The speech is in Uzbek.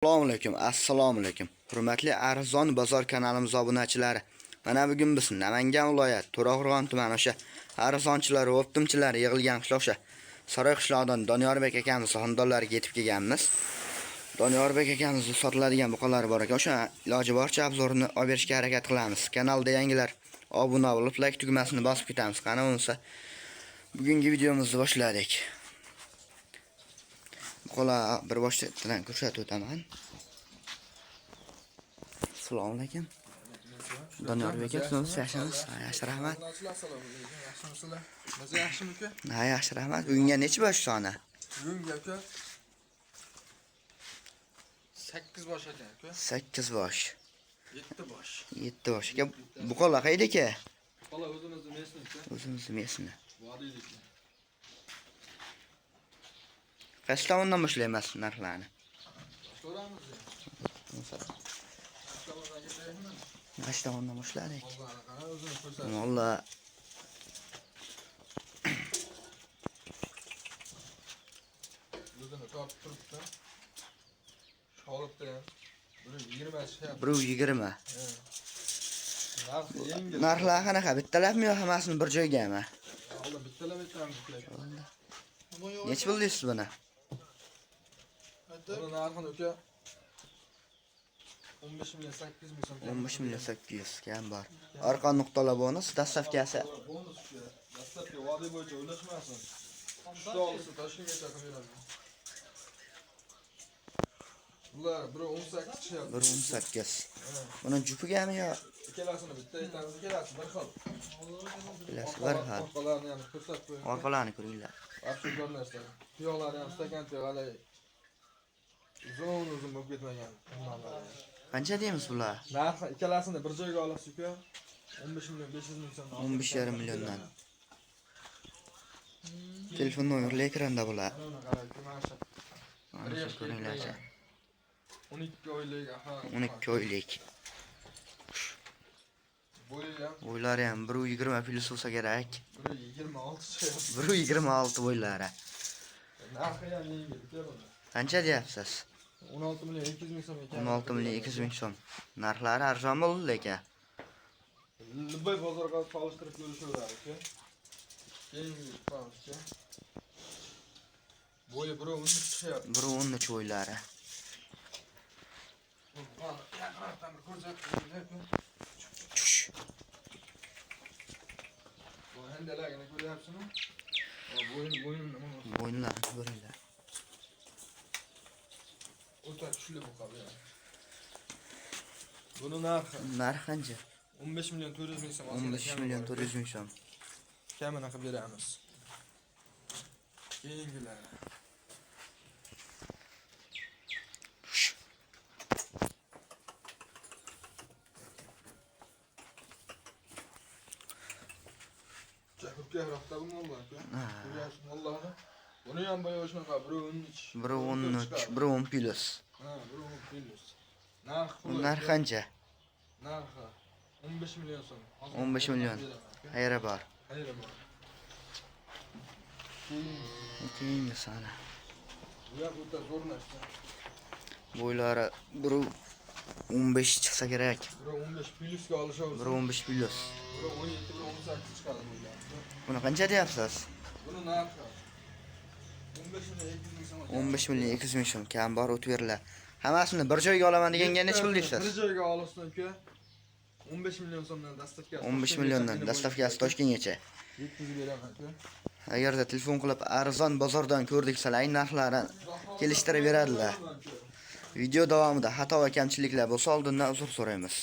Assalomu alaykum. Hurmatli Arzon bozor kanalimiz obunachilari. Mana bugun biz Namangan viloyat To'raqo'rg'on tumani o'sha arzonchilar va optimchilar yig'ilgan qishloq o'sha Saroy qishlog'idan Doniyorbek akamiz xonadonlariga yetib kelganmiz. Doniyorbek akamiz sotiladigan buqalar bor ekan. O'sha iloji boricha obzorini olib berishga harakat qilamiz. Kanalda yangilar obuna bo'lib, like tugmasini bosib ketamiz. Qani bo'lsa, bugungi videomizni boshladik. Buqalar bir boshdan ko'rsatib o'taman. Assalomu alaykum. Doniyorbek aka, siz yaxshimisiz? Yaxshi rahmat. Yaxshimisizlar? Biz yaxshimi aka? Ha, yaxshi rahmat. Bugunga necha bosh soni? Bugunga aka 8 bosh ekan aka. 8 bosh. 7 bosh. 7 bosh. Aka, buqalar qayda aka? Buqalar o'zimizning mesni aka. O'zimizning mesni. Vodiylik. Qaysi tomondan boshlaymiz narxlarni? So'ramiz. Qaysi tomondan boshladik? O'zini ko'rsatib. Vallah O'zini topib turibdi. Sholibda ham 120 shay. 120. Narxi yengil. Narxlar qanaqa? Bittalabmi yo hammasini bir joygami? Alloh bittalab aytamiz aka. Necha bildingiz buni? Buni narxini aka 15 million 800 ming so'm. 15 million 800 kam bor. Orqa nuqtalar bonus, dastavkasi. Bonus aka. Dastavka vodiy bo'yicha o'ylashmasin. Shunda olsa Toshkentgacha qilib beradi. Bular 1.18 chiqadi. 1.18. Buni jupigami yo? Ikkalasini bitta aytamiz, ikkalasi bir xil. Ikkalasi bir xil. Orqalarini ham ko'rsatib qo'ying. Orqalarini ko'ringlar. Yaxshi ko'rinishlar. Tuyoqlari ham stakan tuyoqlari. Uzun bo'lib ketmagan. Qancha deymiz bular? Narxi ikkalasini bir joyga olasiz-ku. 15 million 500 ming so'm. 15,5 milliondan. Telefon nomeri ekranda bular. Mana shu ko'ringlarcha. 12 oylik, aha. 12 oylik. Bo'ylari ham 1.20 plus bo'lsa kerak. 1.26 chiqadi. 1.26 bo'ylari. Narxi ham yengil, keladi. Qancha deyapsiz? 16 million 200 ming so'm ekan. 16 million 200 ming so'm. Narxlari arzon bo'ldi lekin. Libay bozorga solishtirib ko'rishaveradi aka. Yengil qolishcha. Bo'yi 1.13 chiqyapti. 1.13 bo'ylari. Bu handalarni ko'ryapsizmi? Bo'yin nima? Bo'ynlarni ko'ringlar. O'ta kuchli bu qabiya. Buni narxi Qancha? 15 million 400 ming so'm. 15 million 400 ming so'm. Kamini qilib beramiz. Keyingilari. Ko'pga rafta bo'lmoqlar aka. Ko'ryapsiz vallahi. Buni ham boya shunaqa 1.13. 1.10 plus. Ha, 1.10 plus. Narx qancha? Narxi 15 million so'm. 15 million. Xayri bor. Xayri bor. Keyingi sana. Bu ham o'ta zo'r narsa. Bo'ylari 1.15 chiqsa kerak. 1.15 plusga olishaveriz. 1.15 plus. 1.17 1.18 chiqadi bo'ylar. Buni qancha deyapsiz? Buni narxi 15 million 200 ming so'm. 15 million 200 ming so'm kam bor o'tverlar. Hammasini bir joyga olaman deganga necha pul deysiz? Bir joyga olasiz aka. 15 million so'mdan dastavkasi. 15 milliondan dastavkasi Toshkentgacha. Yetkazib beraman aka. Agarda telefon qilib arzon bozordan ko'rdiksalar, narxlarni kelishtirib beradilar. Video davomida xato va kamchiliklar bo'lsa, oldindan uzr so'raymiz.